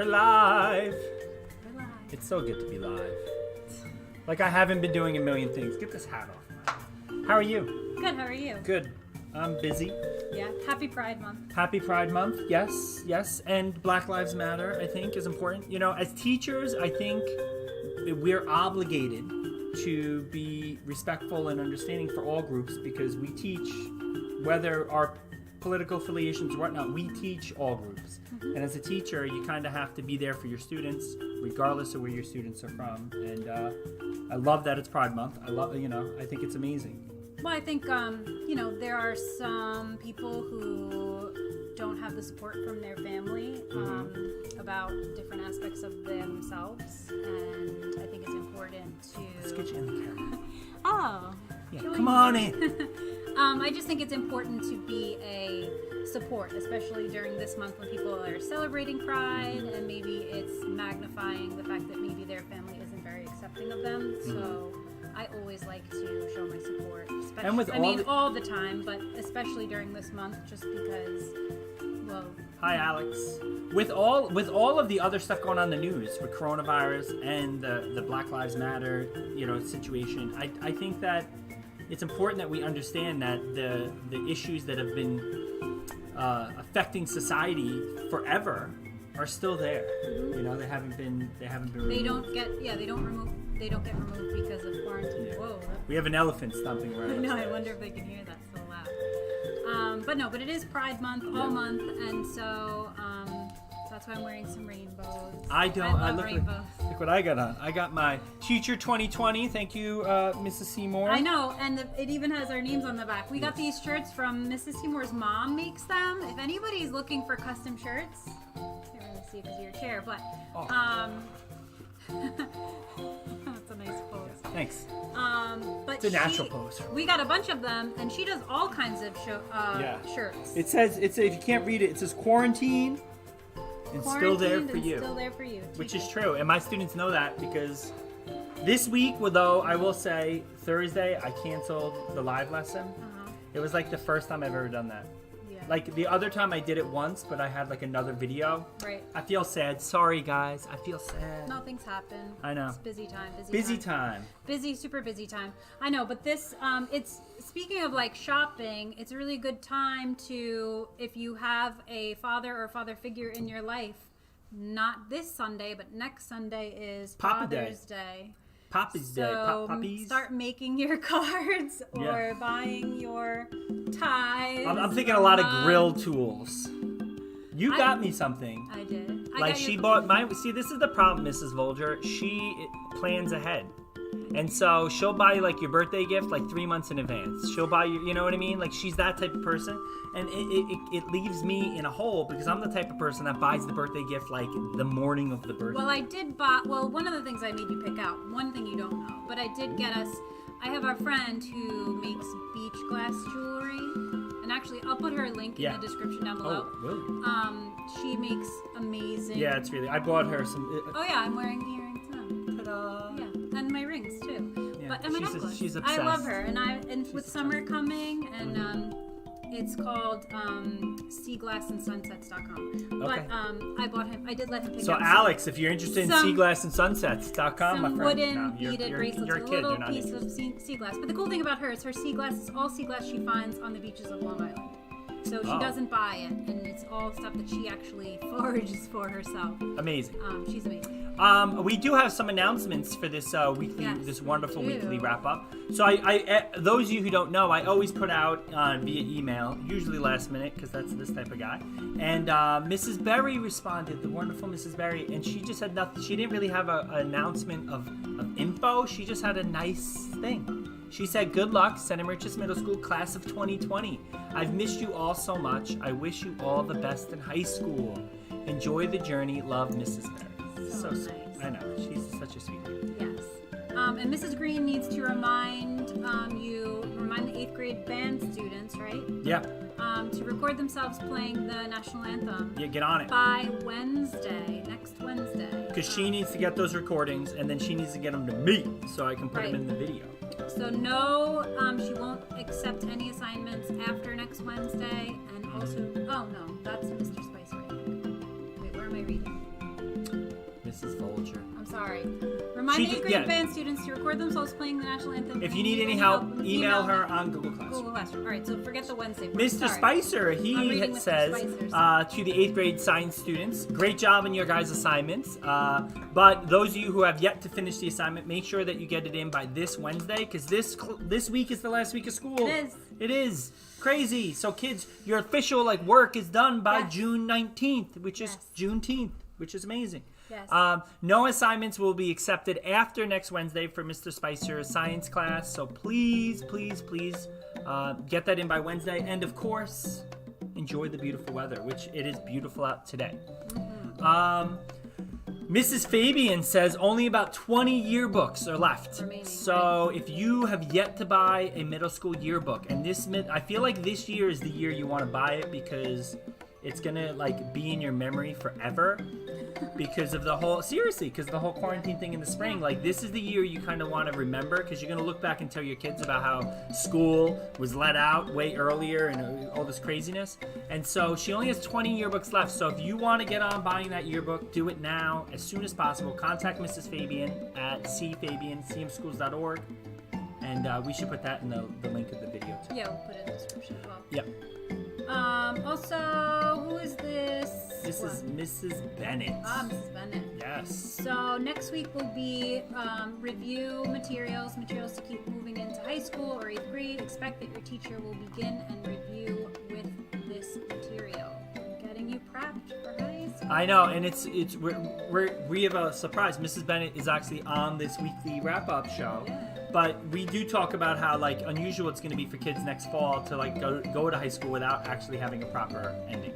We're live. We're live. It's so good to be live. Like I haven't been doing a million things. Get this hat off. How are you? Good, how are you? Good. I'm busy. Yeah, happy Pride Month. Happy Pride Month. Yes, yes. And Black Lives Matter, I think, is important. You know, as teachers, I think we're obligated to be respectful and understanding for all groups because we teach, whether our political affiliations or whatnot, we teach all groups. Mm-hmm. And as a teacher, you kind of have to be there for your students, regardless of where your students are from. And I love that it's Pride Month. I think it's amazing. Well, I think, there are some people who don't have the support from their family about different aspects of themselves. And I think it's important to... Let's get you in the camera. Oh. Yeah, come on in. I just think it's important to be a support, especially during this month when people are celebrating Pride and maybe it's magnifying the fact that maybe their family isn't very accepting of them. Mm-hmm. So I always like to show my support, especially, all the time, but especially during this month just because, well... Hi, Alex. With all of the other stuff going on in the news with coronavirus and the Black Lives Matter, situation, I think that it's important that we understand that the issues that have been affecting society forever are still there. Mm-hmm. They haven't been removed. They don't get removed because of quarantine. Yeah. Whoa. We have an elephant stomping around. I know. I wonder if they can hear that so loud. But it is Pride Month all month, and so that's why I'm wearing some rainbows. I love rainbows. Look what I got on. I got my Teacher 2020. Thank you, Mrs. Seymour. I know, and it even has our names on the back. We got these shirts from Mrs. Seymour's mom makes them. If anybody's looking for custom shirts, can't really see it because of your chair, but that's a nice pose. Thanks. But it's a natural pose. We got a bunch of them, and she does all kinds of shirts. It says, if you can't read it says quarantine. It's still there for you. Still there for you. Which is true. And my students know that because this week, though, I will say Thursday, I canceled the live lesson. Uh-huh. It was like the first time I've ever done that. Yeah. Like the other time I did it once, but I had like another video. Right. I feel sad. Sorry, guys. I feel sad. Nothing's happened. I know. It's busy time. Busy time. Busy, super busy time. I know, but this, it's, speaking of like shopping, it's a really good time to, if you have a father or father figure in your life, not this Sunday, but next Sunday is Father's Day. Papa's Day. Puppies. Start making your cards or buying your ties. I'm thinking a lot of grill tools. You got me something. I did. She bought see, this is the problem, Mrs. Volger. She plans ahead. And so she'll buy you like your birthday gift like 3 months in advance. She'll buy you, you know what I mean? Like she's that type of person. And it leaves me in a hole because I'm the type of person that buys the birthday gift like the morning of the birthday. Well, I did one of the things I made you pick out, one thing you don't know, but I did get us, I have a friend who makes beach glass jewelry. And actually, I'll put her link in the description down below. Oh, really? She makes amazing. Yeah, it's really. I bought her some. Oh yeah, I'm wearing earrings now. Ta-da! Yeah, and my rings too. Yeah, but and my necklace. She's obsessed. I love her, and with summer coming, and it's called seaglassandsunsets.com. Okay. But I bought him. I did let him pick So up Alex, if you're interested in seaglassandsunsets.com, my friend, wooden beaded bracelets, you're a kid. little You're not piece of sea glass. But the cool thing about her is her sea glass is all sea glass she finds on the beaches of Long Island. So she doesn't buy it, and it's all stuff that she actually forages for herself. Amazing. She's amazing. We do have some announcements for this this wonderful weekly wrap up. So I those of you who don't know, I always put out via email, usually last minute because that's this type of guy. And Mrs. Berry responded, the wonderful Mrs. Berry, and she just had nothing. She didn't really have an announcement of info. She just had a nice thing. She said, "Good luck, St. Emeritus Middle School class of 2020. I've missed you all so much. I wish you all the best in high school. Enjoy the journey. Love, Mrs. Berry." So nice. Sweet. I know. She's such a sweet lady. Yes. And Mrs. Green needs to remind the 8th grade band students, right? Yeah. To record themselves playing the national anthem. Yeah, get on it. By next Wednesday. Because she needs to get those recordings, and then she needs to get them to me so I can put them in the video. So no, she won't accept any assignments after next Wednesday, and also, oh no, that's Mr. Spicer, I think. Wait, where am I reading? Mrs. Folger. I'm sorry. Remind She- 8th grade yeah. band students to record themselves playing the national anthem. If you need any help, email her on Google Classroom. Google Classroom. All right, so forget the Wednesday part. Mr. Sorry. Spicer, I'm he reading Mr. says Spicer's. to the 8th grade science students, great job in your guys' assignments. But those of you who have yet to finish the assignment, make sure that you get it in by this Wednesday, because this week is the last week of school. It is. It is crazy. So kids, your official work is done by Yes. June 19th, which is Yes. Juneteenth, which is amazing. Yes. No assignments will be accepted after next Wednesday for Mr. Spicer's science class. So please, please, please get that in by Wednesday. And of course, enjoy the beautiful weather, which it is beautiful out today. Mrs. Fabian says only about 20 yearbooks are left. Remaining, So if you have yet to buy a middle school yearbook, and I feel like this year is the year you want to buy it because it's gonna be in your memory forever because of the whole quarantine thing in the spring. This is the year you kind of want to remember, because you're gonna look back and tell your kids about how school was let out way earlier and all this craziness. And so she only has 20 yearbooks left. So if you want to get on buying that yearbook, do it now as soon as possible. Contact Mrs. Fabian at cmschools.org, and we should put that in the link of the video too. Yeah, we'll put it in the description as well. Yep. Also, who is this? This is Mrs. Bennett. Mrs. Bennett. Yes. So next week will be review materials to keep moving into high school or 8th grade. Expect that your teacher will begin and review with this material, getting you prepped for high school. I know, and we have a surprise. Mrs. Bennett is actually on this weekly wrap-up show. Yeah. But we do talk about how unusual it's going to be for kids next fall to go to high school without actually having a proper ending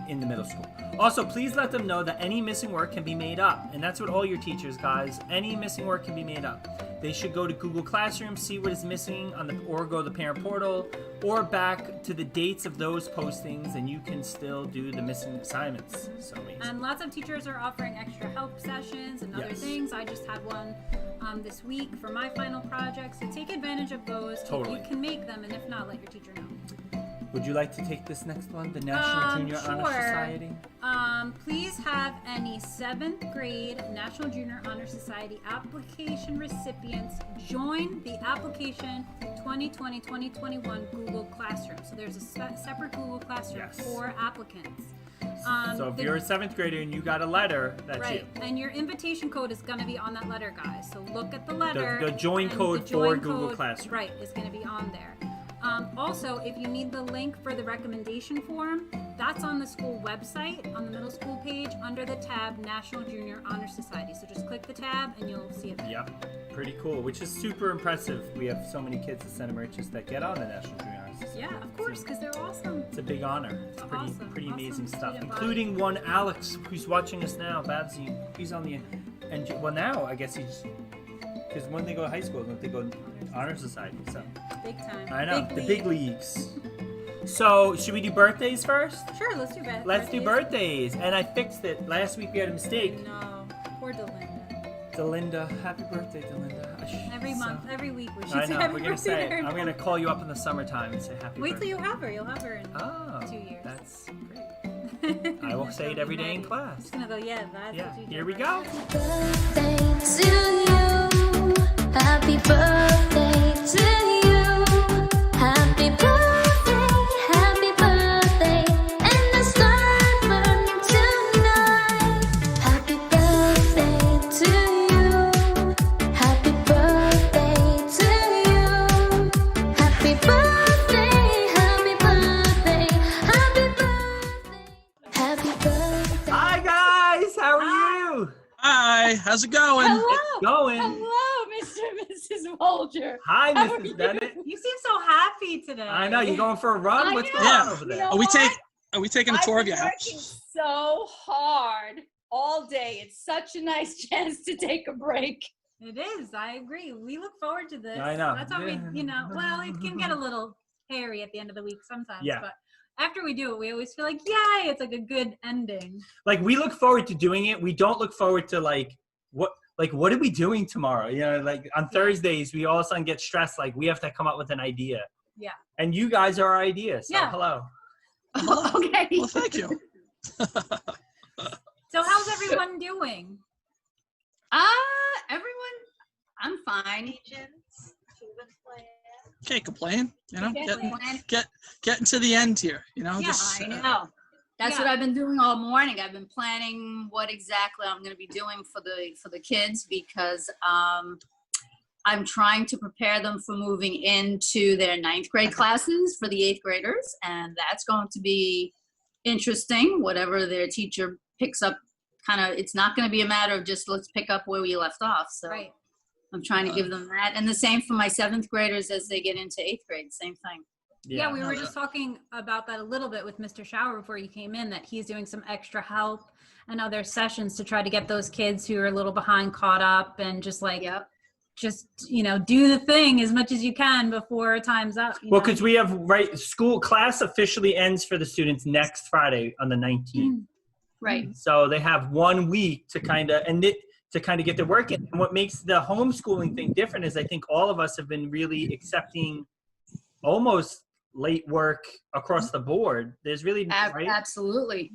in the middle school. Also, please let them know that any missing work can be made up, and that's what all your teachers, guys. Any missing work can be made up. They should go to Google Classroom, see what is missing or go to the parent portal, or back to the dates of those postings, and you can still do the missing assignments. So amazing. And lots of teachers are offering extra help sessions and other Yes. things. I just had one this week for my final project, so take advantage of those. Totally. You can make them, and if not, let your teacher know. Would you like to take this next one, the National Junior Honor Sure. Society? Please have any 7th grade National Junior Honor Society application recipients join the application 2020-2021 Google Classroom. So there's a separate Google Classroom Yes. for applicants. So if you're a 7th grader and you got a letter, that's Right, you. and your invitation code is going to be on that letter, guys. So look at the letter. The join and code the for join Google code, Classroom. Right, is going to be on there. Also, if you need the link for the recommendation form, that's on the school website, on the middle school page, under the tab National Junior Honor Society. So just click the tab and you'll see it there. Yep, pretty cool, which is super impressive. We have so many kids at Center Merchants that get on the National Junior Honor Society. Yeah, of course, because they're awesome. It's a big honor. It's pretty Awesome amazing stuff, student including one Alex who's watching us now. Babsy, he's on the now I guess he's, because when they go to high school, they go to Honor Society. So Big time. I know the big league. leagues. So should we do birthdays first? Sure, let's do birthdays. Let's do birthdays. And I fixed it. Last week we had a mistake. No, poor Delinda. Delinda, happy birthday, Delinda. Every month, every week we should I say know, happy we're gonna birthday say to it. her. I'm gonna call you up in the summertime and say happy Wait birthday. till you have her. You'll have her in Oh, 2 years. that's great. I will say it every day in class. Just gonna go, yeah, that's Yeah, what you do. here we go. Birthday to you. Happy birthday to you. Happy birthday, and the stars burn tonight. Happy birthday to you. Happy birthday to you. Happy birthday, happy birthday, happy birthday, happy birthday. Hi guys, how are you? Hi, how's it going? Hello. Going. Hello, Mr. and Mrs. Folger. Hi, How are Mrs. you? Bennett. You seem so happy today. I know you going for a run. I What's know. going on Yeah. over You there? know- Are we taking a I've tour of been your working house? so hard all day. It's such a nice chance to take a break. It is. I agree. We look forward to this. I know. That's how we, well, it can get a little hairy at the end of the week sometimes. Yeah. But after we do it, we always feel like, yay, it's like a good ending. Like we look forward to doing it. We don't look forward to what are we doing tomorrow? Like on Thursdays, we all of a sudden get stressed. Like we have to come up with an idea. Yeah. And you guys are our idea. So Yeah. hello. Okay. Well, thank you. So how's everyone doing? Everyone, I'm fine. Can't complain. You know, Can't complain. getting to the end here. You know, Yeah, just I know. That's what I've been doing all morning. I've been planning what exactly I'm going to be doing for the kids because I'm trying to prepare them for moving into their 9th grade classes for the 8th graders, and that's going to be interesting. Whatever their teacher picks up, it's not going to be a matter of just let's pick up where we left off. So Right. I'm trying to give them that, and the same for my 7th graders as they get into 8th grade. Same thing. Yeah, we were just talking about that a little bit with Mr. Shower before you came in, that he's doing some extra help and other sessions to try to get those kids who are a little behind caught up and just like, just, do the thing as much as you can before time's up. Well, because we have, school class officially ends for the students next Friday on the 19th. Right. So they have 1 week to kind of get their work in. And what makes the homeschooling thing different is I think all of us have been really accepting almost late work across the board. There's really absolutely,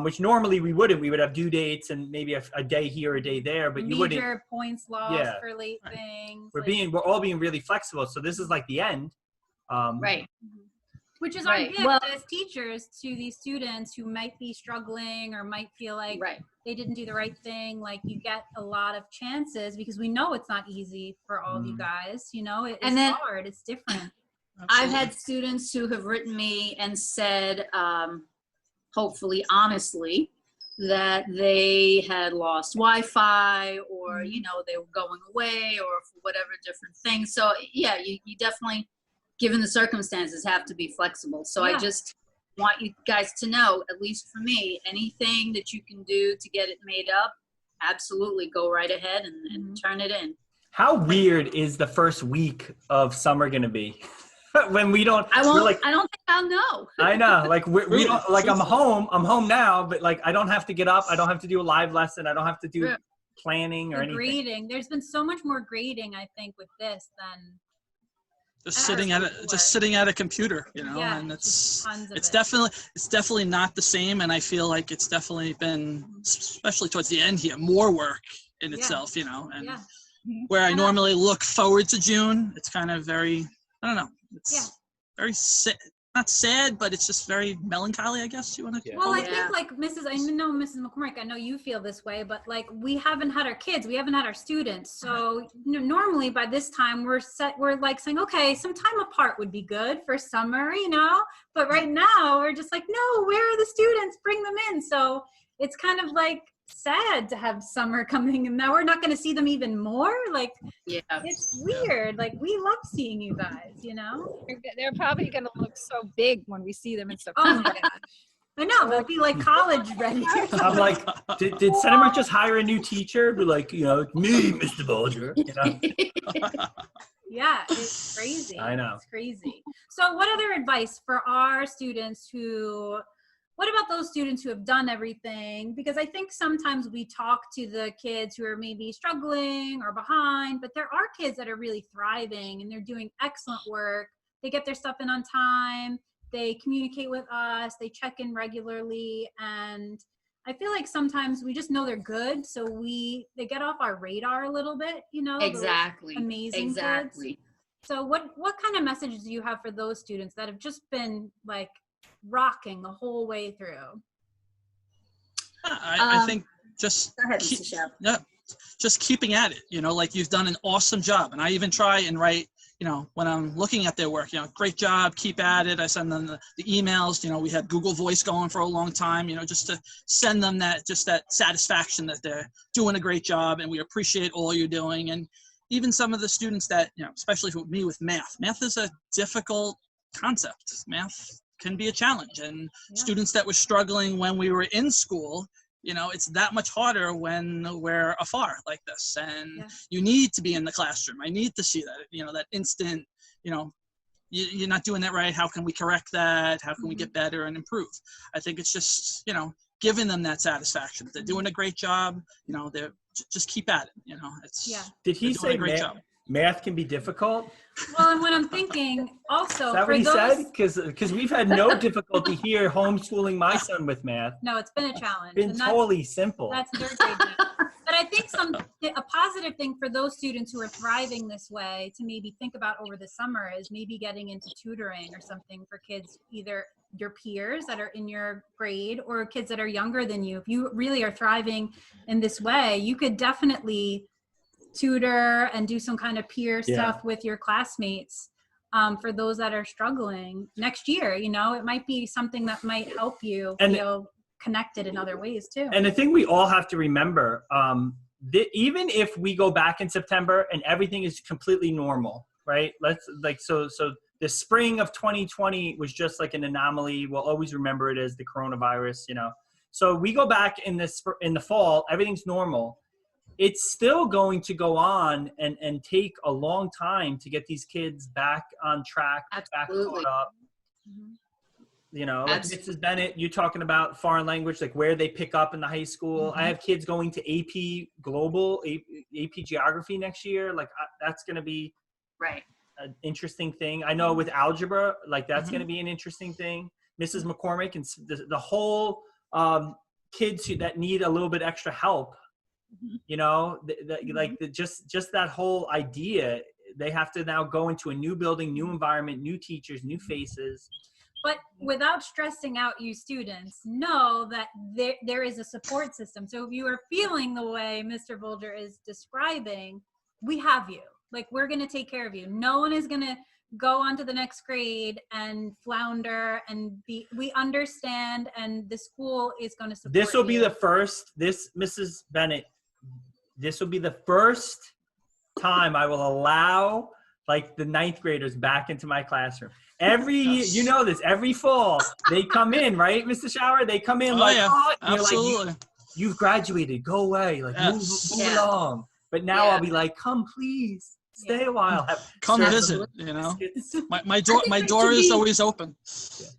which normally we wouldn't. We would have due dates and maybe a day here, a day there, but you wouldn't. Major points lost for late things. We're all being really flexible. So this is like the end. Right. Which is our gift as teachers to these students who might be struggling or might feel like they didn't do the right thing. Like you get a lot of chances because we know it's not easy for all of you guys. It's hard. It's different. I've had students who have written me and said, hopefully honestly, that they had lost Wi-Fi or, they were going away or for whatever different things. So yeah, you definitely, given the circumstances, have to be flexible. So I just want you guys to know, at least for me, anything that you can do to get it made up, absolutely go right ahead and turn it in. How weird is the first week of summer going to be? When we don't, I don't think I'll know. I know, like we don't, like I'm home now, but like I don't have to get up. I don't have to do a live lesson. I don't have to do planning or anything. Grading. There's been so much more grading, I think, with this than just sitting at a computer, and it's definitely not the same. And I feel like it's definitely been, especially towards the end here, more work in itself, and where I normally look forward to June, it's kind of very, I don't know. It's very sad, not sad, but it's just very melancholy, I guess you want to. Well, I think like Mrs. McCormick, I know you feel this way, but like we haven't had our kids, we haven't had our students. So normally by this time we're like saying, okay, some time apart would be good for summer, but right now we're just like, no, where are the students? Bring them in. So it's kind of like sad to have summer coming and now we're not going to see them even more. Like, it's weird. Like, we love seeing you guys, They're probably going to look so big when we see them in September. Oh my gosh. I know, they'll be like college ready. I'm like, did Cinemark just hire a new teacher? Be like, it's me, Mr. Bulger. Yeah, it's crazy. I know. It's crazy. So what other advice for our students what about those students who have done everything? Because I think sometimes we talk to the kids who are maybe struggling or behind, but there are kids that are really thriving and they're doing excellent work. They get their stuff in on time. They communicate with us. They check in regularly. And I feel like sometimes we just know they're good. So they get off our radar a little bit, Exactly. Amazing kids. So what kind of messages do you have for those students that have just been like rocking the whole way through? I think just just keeping at it, like you've done an awesome job. And I even try and write, when I'm looking at their work, great job, keep at it. I send them the emails, we had Google Voice going for a long time, just to send them that satisfaction that they're doing a great job and we appreciate all you're doing. And even some of the students that, especially for me with math is a difficult concept. Math can be a challenge, and students that were struggling when we were in school, it's that much harder when we're afar like this, and you need to be in the classroom. I need to see that, that instant, you're not doing that right. How can we correct that? How can we get better and improve? I think it's just, giving them that satisfaction. If they're doing a great job, they're just keep at it. Did he say great job? math can be difficult. Well, and what I'm thinking also Is that for what he those, said? Because we've had no difficulty here homeschooling my son with math. no, it's been a challenge. It's been and that's- totally simple. That's third grade math. But I think a positive thing for those students who are thriving this way to maybe think about over the summer is maybe getting into tutoring or something for kids, either your peers that are in your grade or kids that are younger than you. If you really are thriving in this way, you could definitely tutor and do some kind of peer stuff with your classmates. For those that are struggling next year, it might be something that might help you feel connected in other ways too. And the thing we all have to remember, even if we go back in September and everything is completely normal, right? So the spring of 2020 was just like an anomaly. We'll always remember it as the coronavirus, So we go back in the fall, everything's normal. It's still going to go on and take a long time to get these kids back on track, Absolutely. back caught up. Like Mrs. Bennett, you talking about foreign language, like where they pick up in the high school. I have kids going to AP Global, AP Geography next year. Like that's going to be Right. an interesting thing. I know with algebra, like that's going to be an interesting thing. Mrs. McCormick and the whole kids that need a little bit extra help, just that whole idea, they have to now go into a new building, new environment, new teachers, new faces. But without stressing out you students, know that there is a support system. So if you are feeling the way Mr. Bolger is describing, we have you. Like, we're going to take care of you. No one is going to go on to the next grade and flounder we understand, and the school is going to support This will be you. Mrs. Bennett, this will be the first time I will allow like the 9th graders back into my classroom. Every year, every fall they come in, right, Mr. Shower? They come in absolutely. Like, you've graduated, go away, like move along. But now I'll be like, come please, stay a while. Come visit, My door is always open.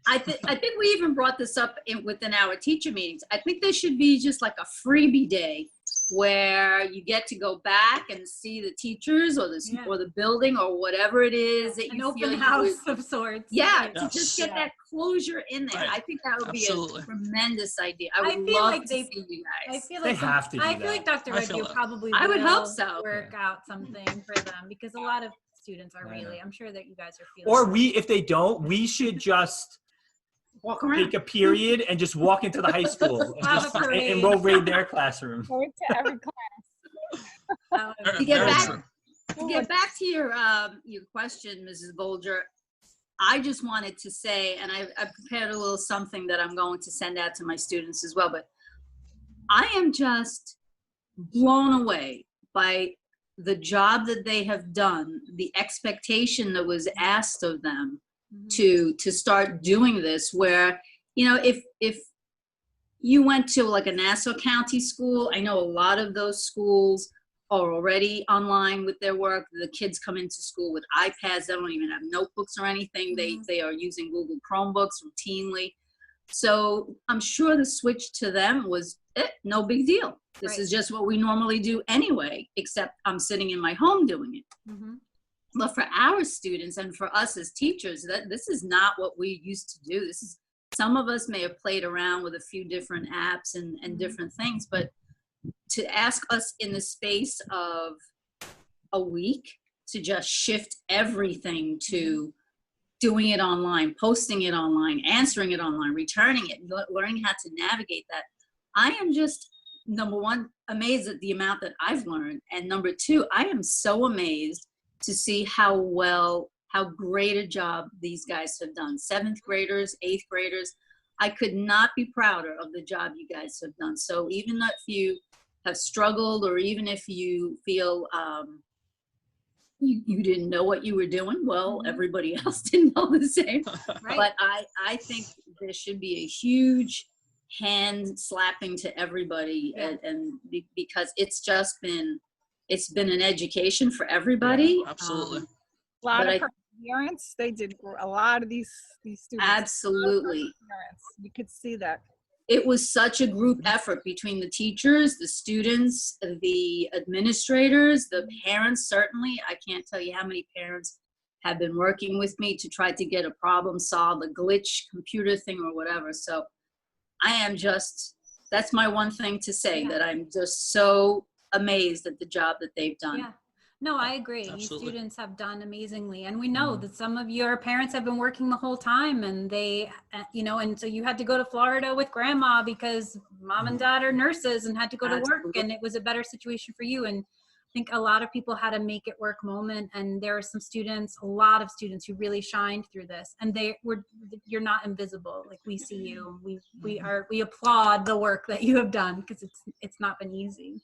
I think we even brought this up within our teacher meetings. I think there should be just like a freebie day where you get to go back and see the teachers or the building or whatever it is that An you open feel house of sorts. to Yes. just get that closure in there. Right. I think that would Absolutely. be a tremendous idea. I I would feel love like to they- see you I guys. feel They like have to do I feel that. like Dr. I feel Reggio that. probably I would will hope so. work out something for them, because a lot of students are really, I'm sure that you guys are feeling. Or if they don't, we should just Walk around. take a period and just walk into the high school Have a parade. and we'll raid their classroom. Go to every class. To get Very back- true. To get back to your question, Mrs. Bolger, I just wanted to say, and I prepared a little something that I'm going to send out to my students as well, but I am just blown away by the job that they have done, the expectation that was asked of them to start doing this, where, if you went to like a Nassau County school, I know a lot of those schools are already online with their work. The kids come into school with iPads. They don't even have notebooks or anything. They are using Google Chromebooks routinely. So I'm sure the switch to them was no big deal. This is just what we normally do anyway, except I'm sitting in my home doing it. But for our students and for us as teachers, this is not what we used to do. Some of us may have played around with a few different apps and different things, but to ask us in the space of a week to just shift everything to doing it online, posting it online, answering it online, returning it, learning how to navigate that. I am just, number one, amazed at the amount that I've learned. And number two, I am so amazed to see how great a job these guys have done. 7th graders, 8th graders. I could not be prouder of the job you guys have done. So even if you have struggled, or even if you feel you didn't know what you were doing, well, everybody else didn't know the same. Right. But I think there should be a huge hand slapping to everybody, because it's been an education for everybody. Absolutely. A lot But of perseverance. They did a lot of these students. Absolutely. Perseverance. You could see that. it was such a group effort between the teachers, the students, the administrators, the parents. Certainly, I can't tell you how many parents have been working with me to try to get a problem solved, a glitch computer thing or whatever. So I am just, that's my one thing to say, Yeah. that I'm just so amazed at the job that they've done. Yeah. No, I agree. Absolutely. You students have done amazingly. And we know that some of your parents have been working the whole time and they, and so you had to go to Florida with grandma because mom and dad are nurses and had to go to work, Absolutely. and it was a better situation for you. And I think a lot of people had a make it work moment, and there are some students, a lot of students who really shined through this, and you're not invisible. Like, we see you. We applaud the work that you have done, because it's not been easy.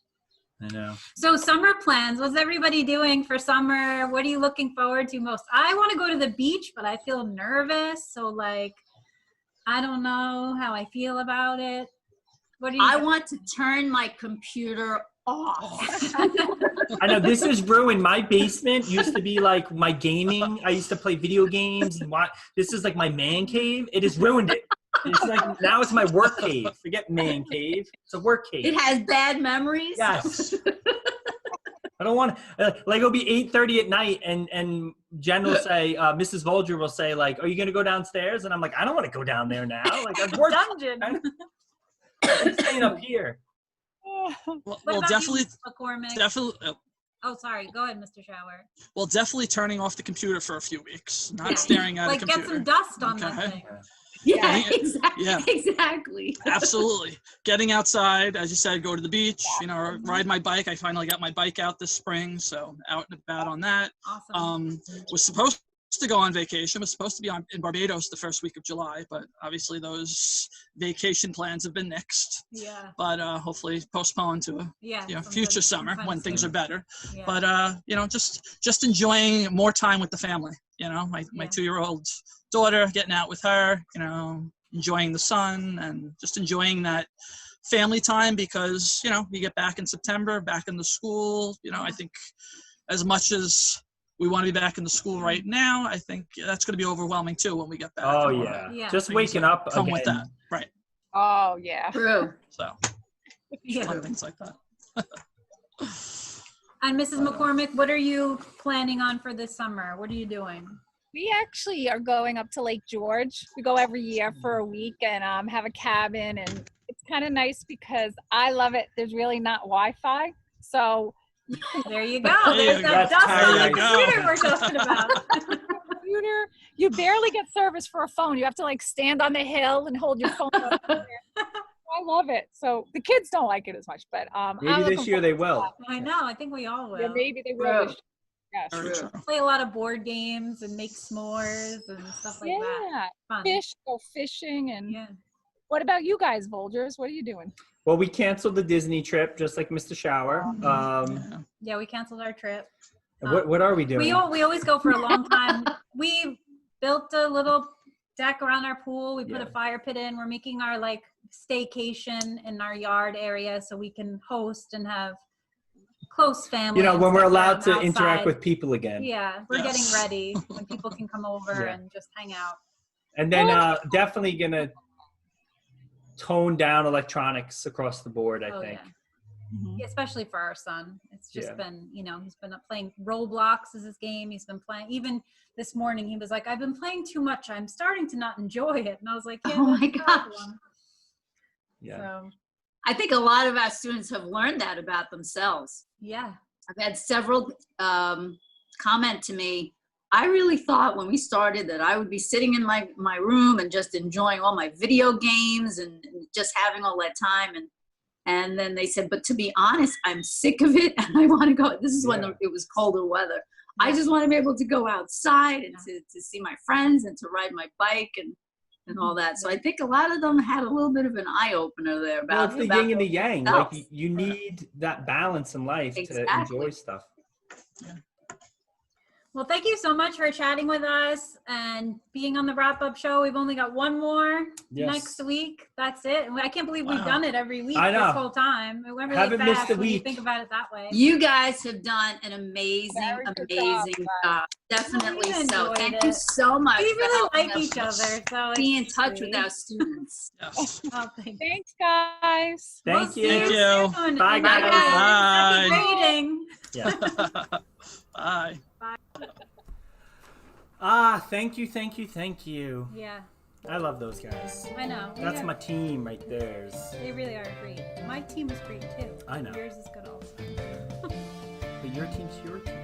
I know. So summer plans, what's everybody doing for summer? What are you looking forward to most? I want to go to the beach, but I feel nervous. So like, I don't know how I feel about it. What do you I want to turn my computer off. I know this has ruined my basement. Used to be like my gaming. I used to play video games and watch. This is like my man cave. It has ruined it. It's like, now it's my work cave. Forget man cave. It's a work cave. It has bad memories. Yes. I don't want to, like, it'll be 8:30 at night and Jen will say, Mrs. Volger will say, like, are you going to go downstairs? And I'm like, I don't want to go down there now. Like, I've worked. Dungeon. I'm staying up here. Well, What well, about definitely, you, McCormick? definitely. Oh, sorry. Go ahead, Mr. Shower. Well, definitely turning off the computer for a few weeks, not Yeah. staring at Like, a get computer. some dust on that Okay. thing. Yeah, Yeah. exactly. Yeah. Exactly. Absolutely. Getting outside, as you said, go to the beach, ride my bike. I finally got my bike out this spring, so out and about on that. Awesome. Was supposed to go on vacation, was supposed to be in Barbados the first week of July, but obviously those vacation plans have been nixed, Yeah. but hopefully postponed to a Yeah. some future good- summer some when fun things stuff. are better. Yeah. But just enjoying more time with the family. My Yeah. 2-year-old daughter, getting out with her, enjoying the sun and just enjoying that family time, because you get back in September, back in the school. I think as much as we want to be back in the school right now, I think that's going to be overwhelming too when we get back. Oh, and all yeah. that. Yeah. Just Things waking that up come again. with that, right? Oh, yeah. True. So Yeah. fun things like that. And Mrs. McCormick, what are you planning on for this summer? What are you doing? We actually are going up to Lake George. We go every year for a week and have a cabin, and it's kind of nice because I love it. There's really not Wi-Fi, so There you go. There you There's go. that dust on There the you go. computer we're talking about. computer, you barely get service for a phone. You have to like stand on the hill and hold your phone up there. I love it. So the kids don't like it as much, but I'm Maybe looking this year they forward to will. I know. I think we all that. will. Yeah, maybe they will. True. Yes. Very True. true. Play a lot of board games and make s'mores and stuff like that. Yeah, Fun. go fishing. And Yeah. what about you guys, Volgers? What are you doing? Well, we canceled the Disney trip, just like Mr. Shower. Yeah. Yeah, we canceled our trip. What are we doing? We always go for a long time. We built a little deck around our pool. We put Yeah. a fire pit in. We're making our like staycation in our yard area so we can host and have close family. and when we're stuff allowed to outside. interact with people again. Yeah, we're Yes. getting ready when people can come over Yeah. and just hang out. And then definitely gonna tone down electronics across the board, I Oh, think. yeah. Especially for our son. It's just Yeah. been, he's been playing Roblox is his game. He's been playing, even this morning, he was like, I've been playing too much. I'm starting to not enjoy it. And I was like, yeah, Oh that's my the gosh. problem. Yeah. So, I think a lot of our students have learned that about themselves. yeah. I've had several comment to me, I really thought when we started that I would be sitting in my room and just enjoying all my video games and just having all that time. And then they said, but to be honest, I'm sick of it and I want to go. This is when Yeah. it was colder weather. I just want to be able to go outside and to see my friends and to ride my bike and all that. So I think a lot of them had a little bit of an eye opener there Well, about it's the about yin and the their yang. selves. Like you need that balance in life to Exactly. enjoy stuff. Well, thank you so much for chatting with us and being on the wrap-up show. We've only got one more next week. That's it. I can't believe we've done it every week I know. this whole time. It went really Haven't missed fast a when you week. think about it that way. You guys have done an amazing, Very good amazing job, job. Definitely We so. enjoyed Thank you it. so much. We for really helping like us each other, so Be it's in touch with sweet. our students. Yes. Oh, thank you. Thanks, guys. We'll Thank see you. Thank you. soon. Bye, And guys. Happy Bye. grading. Yeah. Bye. Thank you. Yeah, I love those guys. I know. That's Yeah. my team right there. They really are great. My team is great too. I know. Yours is good also. But your team's your team.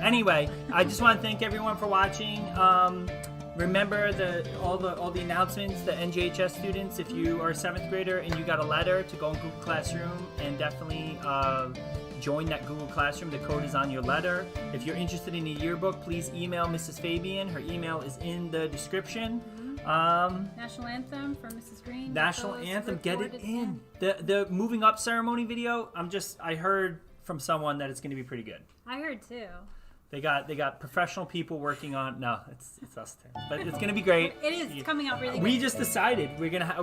Anyway, I just want to thank everyone for watching. Remember all the announcements, the NJHS students. If you are a 7th grader and you got a letter, to go in Google Classroom and definitely join that Google Classroom. The code is on your letter. If you're interested in a yearbook, please email Mrs. Fabian. Her email is in the description. National Anthem for Mrs. Green. National Those Anthem, get it recorded in. The moving up ceremony video. I heard from someone that it's going to be pretty good. I heard too. They got professional people working on. No, it's us too, but it's gonna be great. It is coming out really We good. just decided we're gonna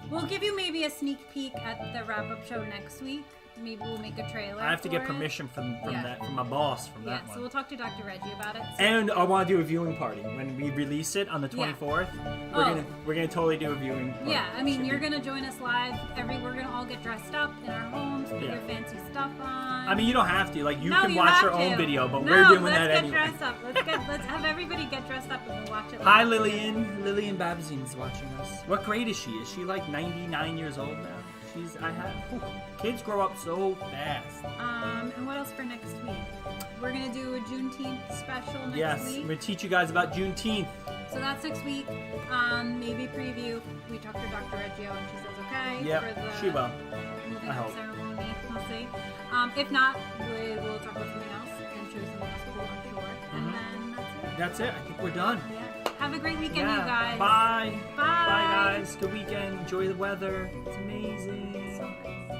We'll give you maybe a sneak peek at the wrap-up show next week. Maybe we'll make a trailer. I have to get for it. permission from Yeah. my boss from Yeah, that so one. we'll talk to Dr. Reggie about it. So- And I want to do a viewing party when we release it on the 24th. Oh. We're gonna totally do a viewing party. Yeah, I mean, Should you're be- gonna join us live. We're gonna all get dressed up in our homes, put Yeah. your fancy stuff on. I mean, you don't have to. Like, you No, can you watch have your own to. video, but No, we're doing let's that get anyway. dressed up. Let's have everybody get dressed up and we'll watch it. Hi, live. Lillian. Lillian Babzin's watching us. What grade is she? Is she like 99 years old now? Kids grow up so fast. And what else for next week? We're gonna do a Juneteenth special next Yes, week. we're gonna teach you guys about Juneteenth. So that's next week. Maybe preview. We talked to Dr. Reggio and she says okay. Yep, for the she will. moving I up hope. ceremony. We'll see. If not, we will talk about something else and show you something else cool, I'm sure. And then that's it. That's it. I think we're done. Yeah. Have a great weekend, Yeah. you guys. Bye. Bye. Bye, guys. Good weekend. Enjoy the weather. It's amazing. So